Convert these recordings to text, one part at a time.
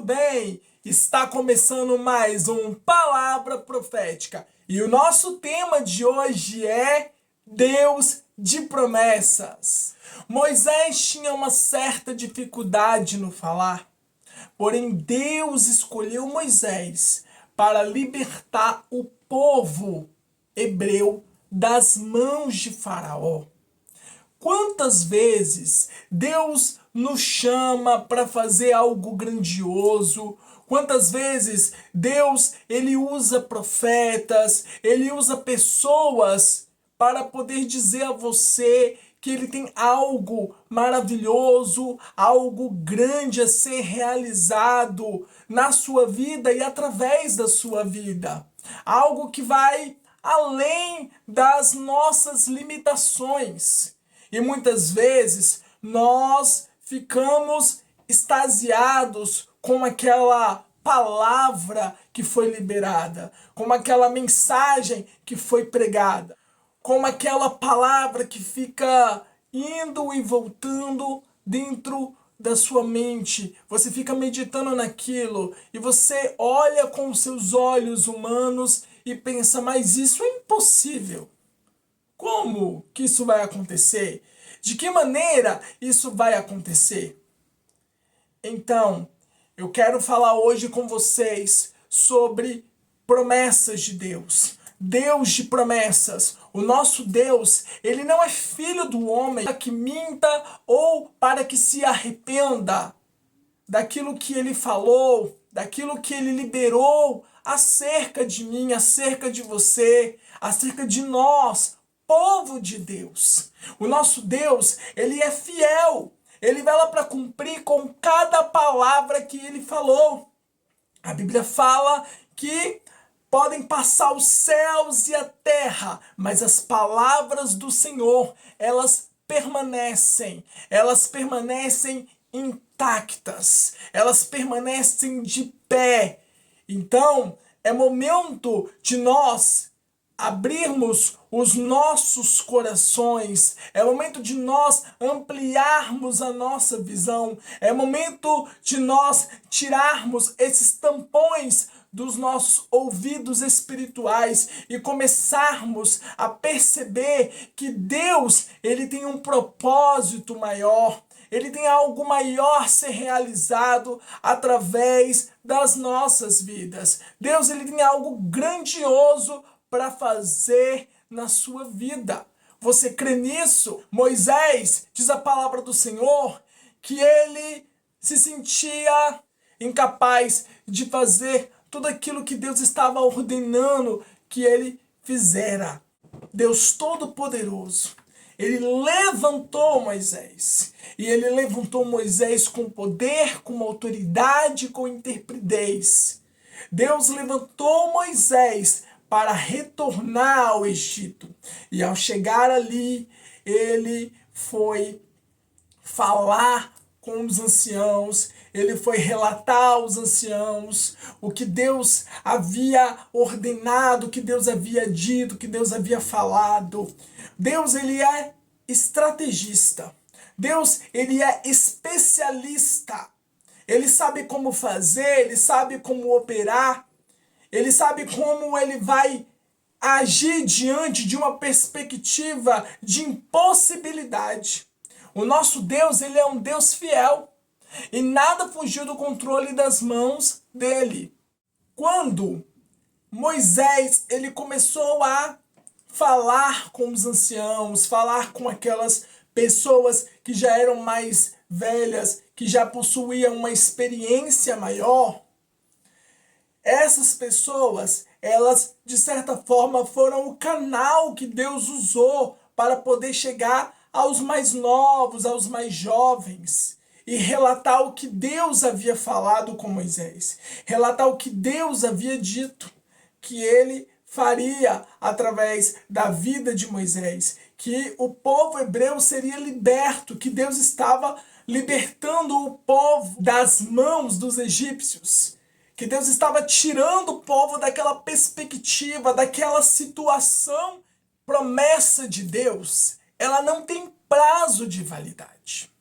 bem? Está começando mais um Palavra Profética. E o nosso tema de hoje é Deus de promessas. Moisés tinha uma certa dificuldade no falar, porém Deus escolheu Moisés para libertar o povo hebreu das mãos de Faraó. Quantas vezes Deus nos chama para fazer algo grandioso? Quantas vezes Deus ele usa profetas, ele usa pessoas para poder dizer a você que ele tem algo maravilhoso, algo grande a ser realizado na sua vida e através da sua vida. Algo que vai além das nossas limitações. E muitas vezes nós ficamos extasiados com aquela palavra que foi liberada, com aquela mensagem que foi pregada, com aquela palavra que fica indo e voltando dentro da sua mente. Você fica meditando naquilo e você olha com os seus olhos humanos e pensa, mas isso é impossível. Como que isso vai acontecer? De que maneira isso vai acontecer? Então, eu quero falar hoje com vocês sobre promessas de Deus. Deus de promessas. O nosso Deus, ele não é filho do homem para que minta ou para que se arrependa daquilo que ele falou, daquilo que ele liberou acerca de mim, acerca de você, acerca de nós, povo de Deus. O nosso Deus, ele é fiel. Ele vai lá para cumprir com cada palavra que ele falou. A Bíblia fala que podem passar os céus e a terra, mas as palavras do Senhor, elas permanecem intactas, elas permanecem de pé. Então, é momento de nós abrirmos os nossos corações, é momento de nós ampliarmos a nossa visão, é momento de nós tirarmos esses tampões dos nossos ouvidos espirituais e começarmos a perceber que Deus, ele tem um propósito maior, ele tem algo maior a ser realizado através das nossas vidas. Deus, ele tem algo grandioso para fazer na sua vida. Você crê nisso? Moisés, diz a palavra do Senhor, que ele se sentia incapaz de fazer tudo aquilo que Deus estava ordenando que ele fizera. Deus Todo-Poderoso, ele levantou Moisés. E ele levantou Moisés com poder, com autoridade, com intrepidez. Deus levantou Moisés para retornar ao Egito. E ao chegar ali, ele foi falar com os anciãos, ele foi relatar aos anciãos o que Deus havia ordenado, o que Deus havia dito, o que Deus havia falado. Deus, ele é estrategista. Deus, ele é especialista. Ele sabe como fazer, ele sabe como operar. Ele sabe como ele vai agir diante de uma perspectiva de impossibilidade. O nosso Deus, ele é um Deus fiel. E nada fugiu do controle das mãos dele. Quando Moisés, ele começou a falar com os anciãos, falar com aquelas pessoas que já eram mais velhas, que já possuíam uma experiência maior, essas pessoas, elas de certa forma foram o canal que Deus usou para poder chegar aos mais novos, aos mais jovens e relatar o que Deus havia falado com Moisés, relatar o que Deus havia dito que ele faria através da vida de Moisés, que o povo hebreu seria liberto, que Deus estava libertando o povo das mãos dos egípcios, que Deus estava tirando o povo daquela perspectiva, daquela situação. Promessa de Deus, ela não tem prazo de validade.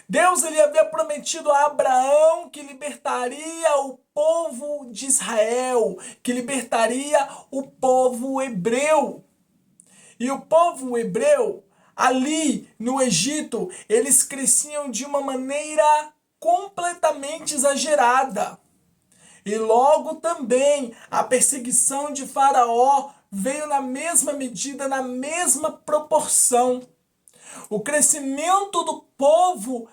Deus ele havia prometido a Abraão que libertaria o povo de Israel, que libertaria o povo hebreu. E o povo hebreu, ali no Egito, eles cresciam de uma maneira completamente exagerada. E logo também a perseguição de Faraó veio na mesma medida, na mesma proporção. O crescimento do povo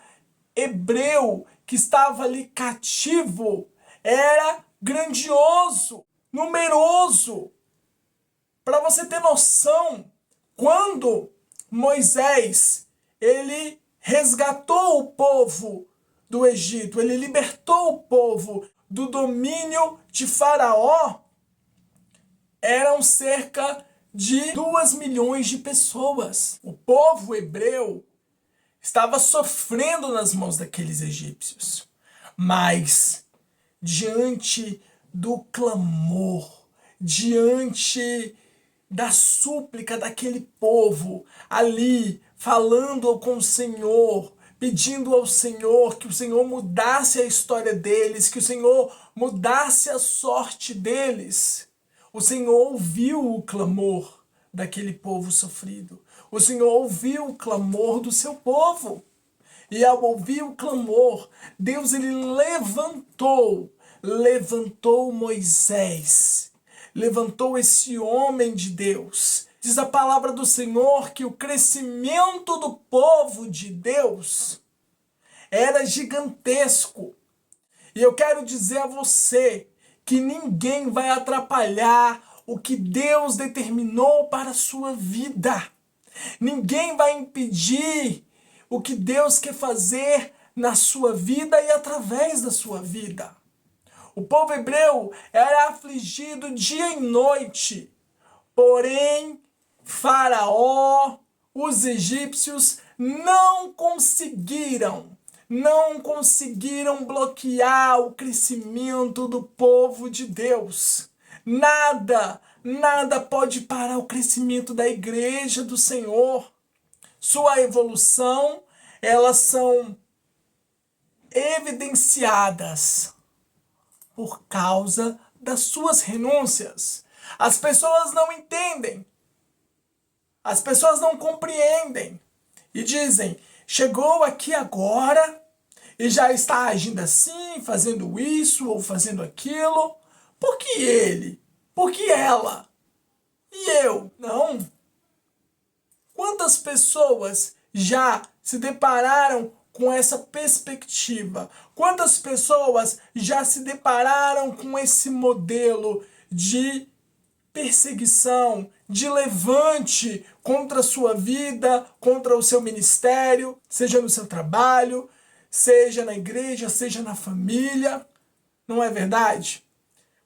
hebreu que estava ali cativo era grandioso, numeroso. Para você ter noção, quando Moisés ele resgatou o povo do Egito, ele libertou o povo do domínio de Faraó, eram cerca de 2 milhões de pessoas. O povo hebreu estava sofrendo nas mãos daqueles egípcios. Mas, diante do clamor, diante da súplica daquele povo, ali, falando com o Senhor, pedindo ao Senhor que o Senhor mudasse a história deles, que o Senhor mudasse a sorte deles, o Senhor ouviu o clamor daquele povo sofrido. O Senhor ouviu o clamor do seu povo. E ao ouvir o clamor, Deus ele levantou Moisés. Levantou esse homem de Deus. Diz a palavra do Senhor que o crescimento do povo de Deus era gigantesco. E eu quero dizer a você que ninguém vai atrapalhar o que Deus determinou para a sua vida. Ninguém vai impedir o que Deus quer fazer na sua vida e através da sua vida. O povo hebreu era afligido dia e noite, porém Faraó, os egípcios não conseguiram bloquear o crescimento do povo de Deus. Nada pode parar o crescimento da igreja do Senhor. Sua evolução, elas são evidenciadas por causa das suas renúncias. As pessoas não entendem. As pessoas não compreendem. E dizem, chegou aqui agora e já está agindo assim, fazendo isso ou fazendo aquilo. Por que ele? Por que ela? E eu? Não. Quantas pessoas já se depararam com essa perspectiva? Quantas pessoas já se depararam com esse modelo de perseguição, de levante contra a sua vida, contra o seu ministério, seja no seu trabalho, seja na igreja, seja na família? Não é verdade?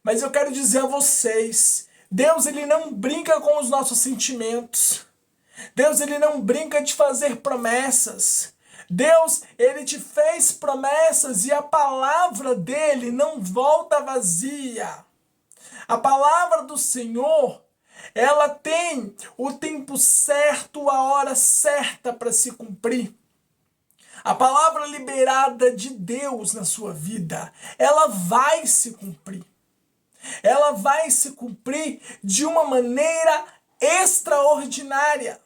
Mas eu quero dizer a vocês, Deus ele não brinca com os nossos sentimentos. Deus ele não brinca de fazer promessas. Deus ele te fez promessas e a palavra dele não volta vazia. A palavra do Senhor, ela tem o tempo certo, a hora certa para se cumprir. A palavra liberada de Deus na sua vida, ela vai se cumprir. Ela vai se cumprir de uma maneira extraordinária.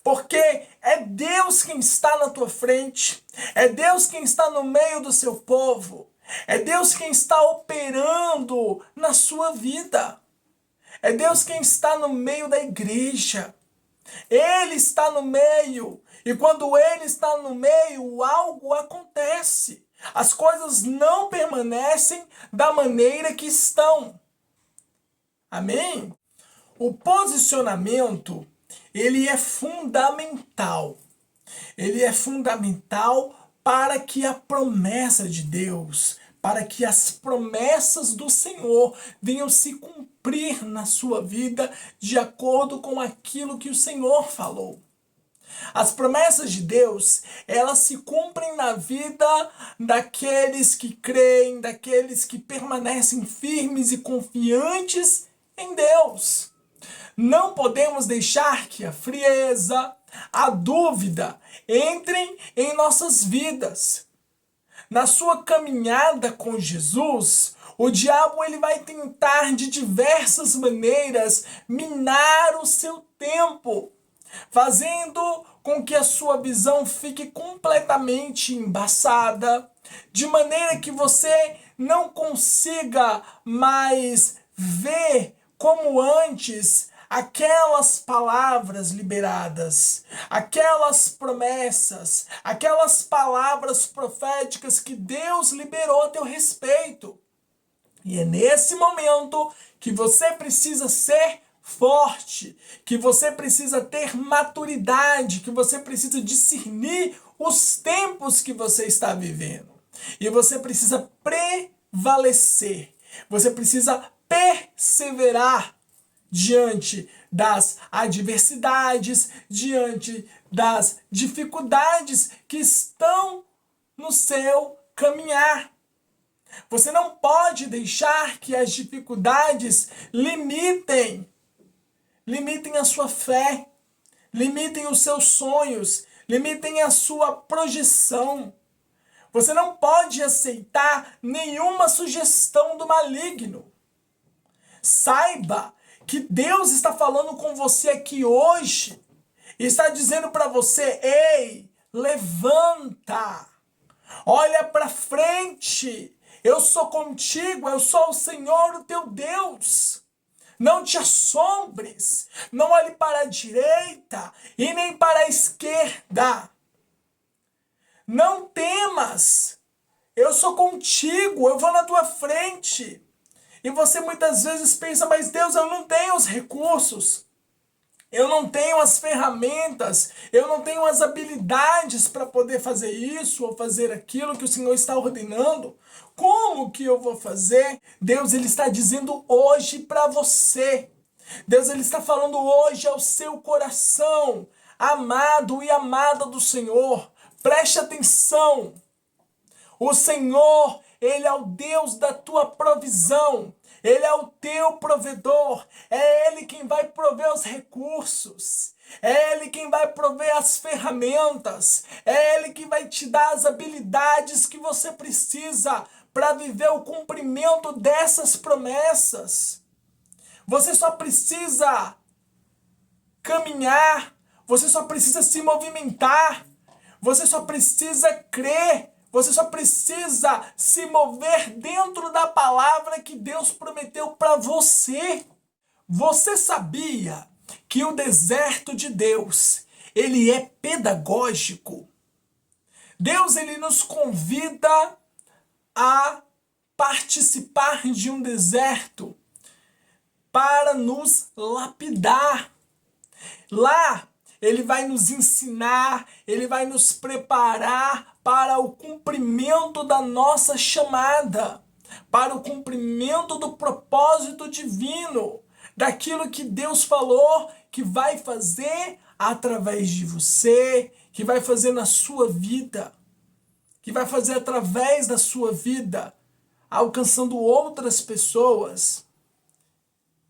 Porque é Deus quem está na tua frente, é Deus quem está no meio do seu povo, é Deus quem está operando na sua vida, é Deus quem está no meio da igreja. Ele está no meio, e quando Ele está no meio, algo acontece. As coisas não permanecem da maneira que estão. Amém? O posicionamento, ele é fundamental. Ele é fundamental para que a promessa de Deus, para que as promessas do Senhor venham se cumprir na sua vida de acordo com aquilo que o Senhor falou. As promessas de Deus, elas se cumprem na vida daqueles que creem, daqueles que permanecem firmes e confiantes em Deus. Não podemos deixar que a frieza, a dúvida entrem em nossas vidas. Na sua caminhada com Jesus, o diabo ele vai tentar de diversas maneiras minar o seu tempo, fazendo com que a sua visão fique completamente embaçada, de maneira que você não consiga mais ver como antes aquelas palavras liberadas, aquelas promessas, aquelas palavras proféticas que Deus liberou a teu respeito. E é nesse momento que você precisa ser forte, que você precisa ter maturidade, que você precisa discernir os tempos que você está vivendo. E você precisa prevalecer, você precisa perseverar diante das adversidades, diante das dificuldades que estão no seu caminhar. Você não pode deixar que as dificuldades limitem a sua fé, limitem os seus sonhos, limitem a sua projeção. Você não pode aceitar nenhuma sugestão do maligno. Saiba que Deus está falando com você aqui hoje e está dizendo para você: ei, levanta, olha para frente, eu sou contigo, eu sou o Senhor, o teu Deus. Não te assombres, não olhe para a direita e nem para a esquerda. Não temas, eu sou contigo, eu vou na tua frente. E você muitas vezes pensa: mas Deus, eu não tenho os recursos, eu não tenho as ferramentas, eu não tenho as habilidades para poder fazer isso ou fazer aquilo que o Senhor está ordenando. Como que eu vou fazer? Deus ele está dizendo hoje para você. Deus ele está falando hoje ao seu coração, amado e amada do Senhor. Preste atenção. O Senhor, ele é o Deus da tua provisão. Ele é o teu provedor. É Ele quem vai prover os recursos. É Ele quem vai prover as ferramentas. É Ele que vai te dar as habilidades que você precisa para viver o cumprimento dessas promessas. Você só precisa caminhar. Você só precisa se movimentar. Você só precisa crer. Você só precisa se mover dentro da palavra que Deus prometeu para você. Você sabia que o deserto de Deus, ele é pedagógico? Deus ele nos convida a participar de um deserto para nos lapidar. Lá, ele vai nos ensinar, ele vai nos preparar para o cumprimento da nossa chamada, para o cumprimento do propósito divino, daquilo que Deus falou que vai fazer através de você, que vai fazer na sua vida, que vai fazer através da sua vida, alcançando outras pessoas.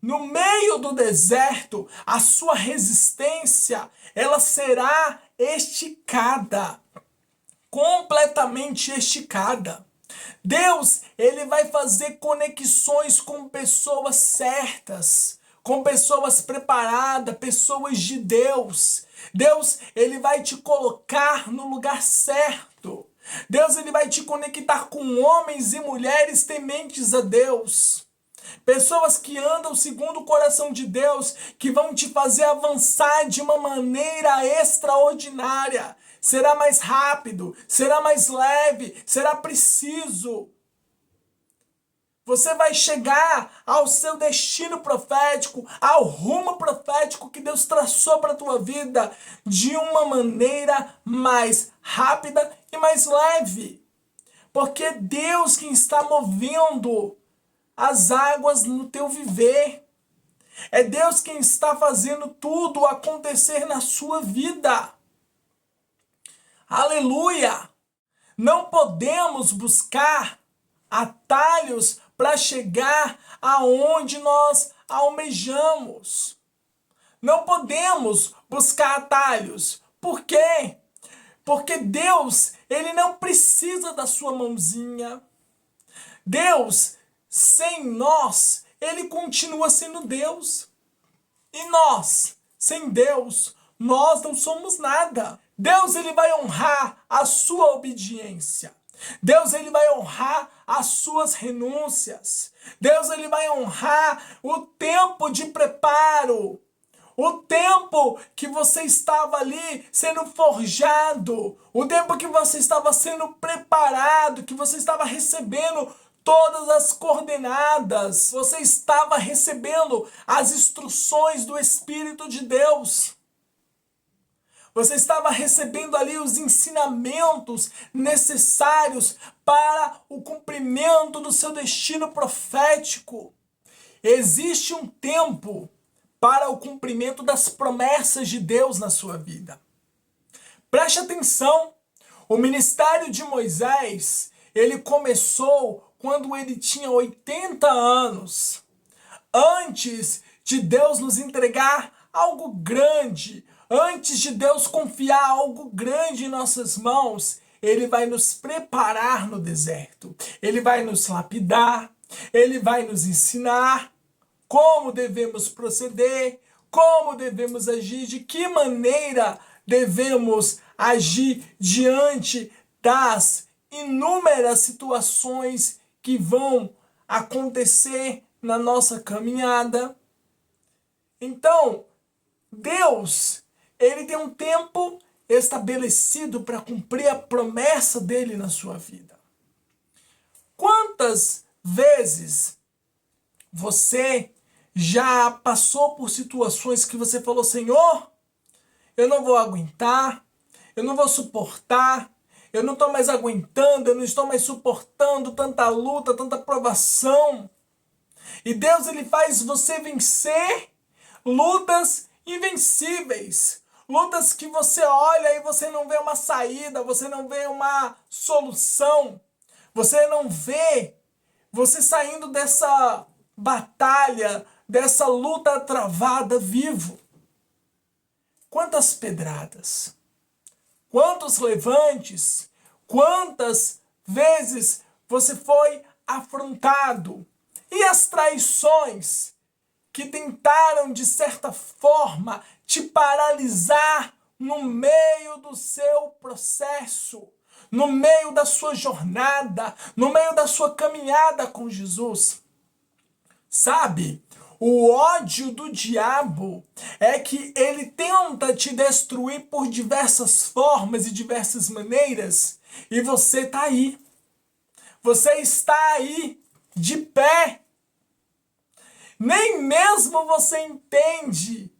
No meio do deserto, a sua resistência, ela será esticada, completamente esticada. Deus, ele vai fazer conexões com pessoas certas, com pessoas preparadas, pessoas de Deus. Deus, ele vai te colocar no lugar certo. Deus, ele vai te conectar com homens e mulheres tementes a Deus. Pessoas que andam segundo o coração de Deus, que vão te fazer avançar de uma maneira extraordinária. Será mais rápido, será mais leve, será preciso. Você vai chegar ao seu destino profético, ao rumo profético que Deus traçou para a tua vida de uma maneira mais rápida e mais leve. Porque é Deus quem está movendo as águas no teu viver. É Deus quem está fazendo tudo acontecer na sua vida. Aleluia! Não podemos buscar atalhos para chegar aonde nós almejamos. Não podemos buscar atalhos. Por quê? Porque Deus, ele não precisa da sua mãozinha. Deus, sem nós, ele continua sendo Deus. E nós, sem Deus, nós não somos nada. Deus, ele vai honrar a sua obediência. Deus, ele vai honrar as suas renúncias. Deus, ele vai honrar o tempo de preparo. O tempo que você estava ali sendo forjado. O tempo que você estava sendo preparado, que você estava recebendo todas as coordenadas. Você estava recebendo as instruções do Espírito de Deus. Você estava recebendo ali os ensinamentos necessários para o cumprimento do seu destino profético. Existe um tempo para o cumprimento das promessas de Deus na sua vida. Preste atenção, o ministério de Moisés, ele começou quando ele tinha 80 anos. Antes de Deus nos entregar algo grande, antes de Deus confiar algo grande em nossas mãos, ele vai nos preparar no deserto. Ele vai nos lapidar, ele vai nos ensinar como devemos proceder, como devemos agir, de que maneira devemos agir diante das inúmeras situações que vão acontecer na nossa caminhada. Então, Deus, ele tem um tempo estabelecido para cumprir a promessa dele na sua vida. Quantas vezes você já passou por situações que você falou: Senhor, eu não vou aguentar, eu não vou suportar, eu não estou mais aguentando, eu não estou mais suportando tanta luta, tanta provação. E Deus, ele faz você vencer lutas invencíveis. Lutas que você olha e você não vê uma saída, você não vê uma solução. Você não vê você saindo dessa batalha, dessa luta travada vivo. Quantas pedradas, quantos levantes, quantas vezes você foi afrontado. E as traições que tentaram, de certa forma, te paralisar no meio do seu processo, no meio da sua jornada, no meio da sua caminhada com Jesus. Sabe, o ódio do diabo é que ele tenta te destruir por diversas formas e diversas maneiras, e você está aí. Você está aí, de pé. Nem mesmo você entende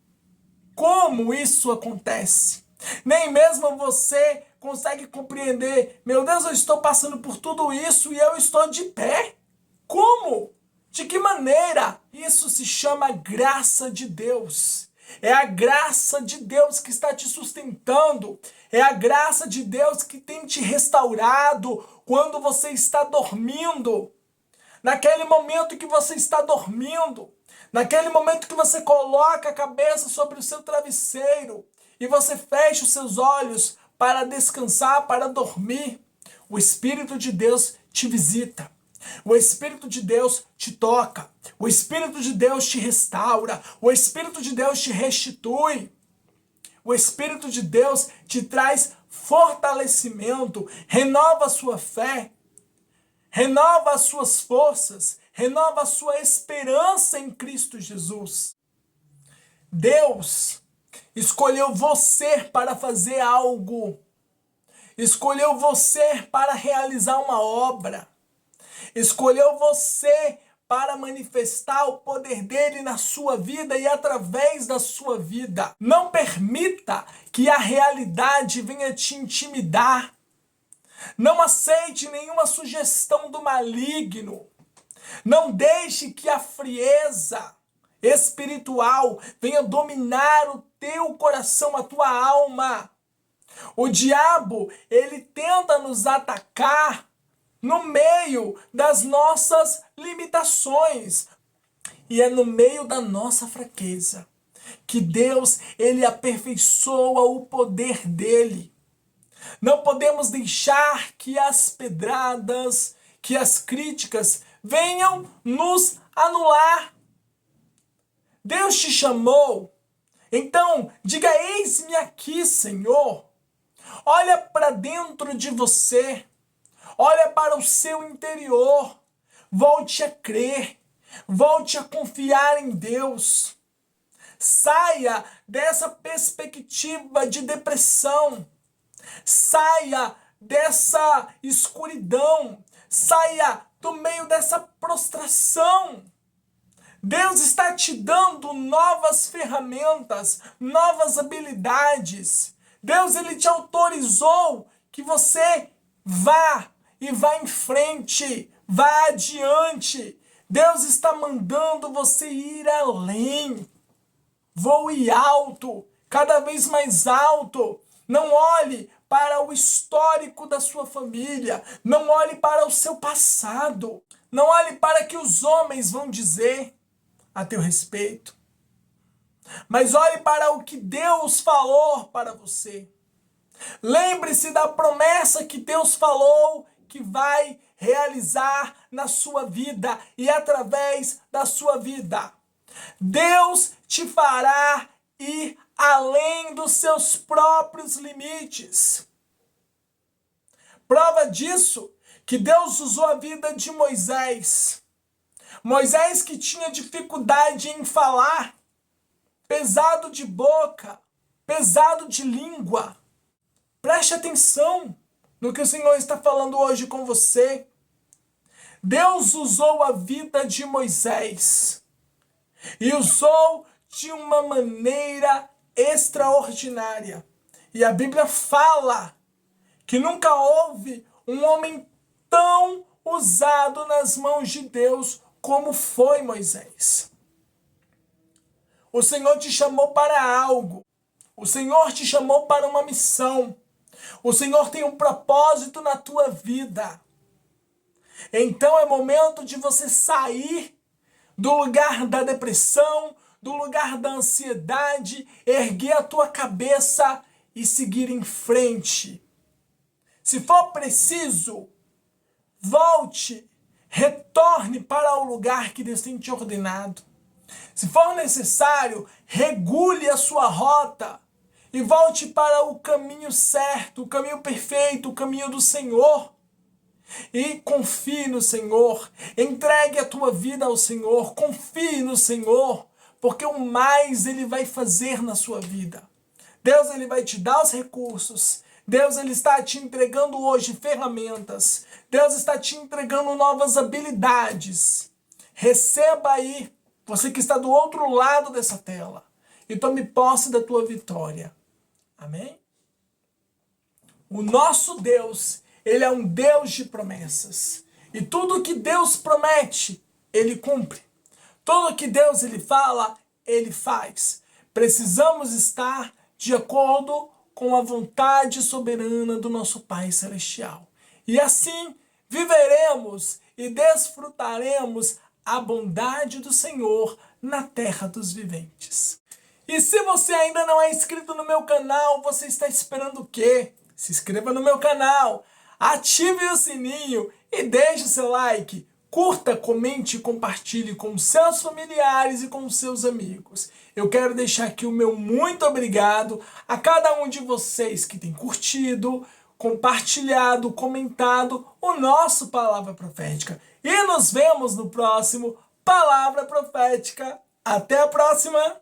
como isso acontece. Nem mesmo você consegue compreender: meu Deus, eu estou passando por tudo isso e eu estou de pé. Como? De que maneira? Isso se chama graça de Deus. É a graça de Deus que está te sustentando. É a graça de Deus que tem te restaurado quando você está dormindo. Naquele momento que você está dormindo, naquele momento que você coloca a cabeça sobre o seu travesseiro e você fecha os seus olhos para descansar, para dormir, o Espírito de Deus te visita. O Espírito de Deus te toca. O Espírito de Deus te restaura. O Espírito de Deus te restitui. O Espírito de Deus te traz fortalecimento, renova a sua fé, renova as suas forças, renova a sua esperança em Cristo Jesus. Deus escolheu você para fazer algo. Escolheu você para realizar uma obra. Escolheu você para manifestar o poder dele na sua vida e através da sua vida. Não permita que a realidade venha te intimidar. Não aceite nenhuma sugestão do maligno. Não deixe que a frieza espiritual venha dominar o teu coração, a tua alma. O diabo, ele tenta nos atacar no meio das nossas limitações. E é no meio da nossa fraqueza. que Deus, ele aperfeiçoa o poder dele. Não podemos deixar que as pedradas, que as críticas venham nos anular. Deus te chamou, então diga: eis-me aqui, Senhor. Olha para dentro de você, olha para o seu interior, volte a crer, volte a confiar em Deus. Saia dessa perspectiva de depressão, saia dessa escuridão, saia do meio dessa prostração. Deus está te dando novas ferramentas, novas habilidades. Deus, ele te autorizou que você vá em frente, vá adiante. Deus está mandando você ir além. Voe alto, cada vez mais alto. Não olhe para o histórico da sua família. Não olhe para o seu passado. Não olhe para o que os homens vão dizer a teu respeito. Mas olhe para o que Deus falou para você. Lembre-se da promessa que Deus falou que vai realizar na sua vida e através da sua vida. Deus te fará ir além dos seus próprios limites. Prova disso que Deus usou a vida de Moisés. Moisés, que tinha dificuldade em falar, pesado de boca, pesado de língua. Preste atenção no que o Senhor está falando hoje com você. Deus usou a vida de Moisés e usou de uma maneira extraordinária. E a Bíblia fala que nunca houve um homem tão usado nas mãos de Deus como foi Moisés. O Senhor te chamou para algo. O Senhor te chamou para uma missão. O Senhor tem um propósito na tua vida. Então é momento de você sair do lugar da depressão, do lugar da ansiedade, erguer a tua cabeça e seguir em frente. Se for preciso, volte, retorne para o lugar que Deus tem te ordenado. Se for necessário, regule a sua rota e volte para o caminho certo, o caminho perfeito, o caminho do Senhor. E confie no Senhor, entregue a tua vida ao Senhor, confie no Senhor, porque o mais Ele vai fazer na sua vida. Deus, Ele vai te dar os recursos. Deus, Ele está te entregando hoje ferramentas. Deus está te entregando novas habilidades. Receba aí, você que está do outro lado dessa tela, e tome posse da tua vitória. Amém? O nosso Deus, Ele é um Deus de promessas. E tudo que Deus promete, Ele cumpre. Tudo que Deus Ele fala, Ele faz. Precisamos estar de acordo com a vontade soberana do nosso Pai Celestial. E assim viveremos e desfrutaremos a bondade do Senhor na terra dos viventes. E se você ainda não é inscrito no meu canal, você está esperando o quê? Se inscreva no meu canal, ative o sininho e deixe o seu like. Curta, comente e compartilhe com seus familiares e com seus amigos. Eu quero deixar aqui o meu muito obrigado a cada um de vocês que tem curtido, compartilhado, comentado o nosso Palavra Profética. E nos vemos no próximo Palavra Profética. Até a próxima!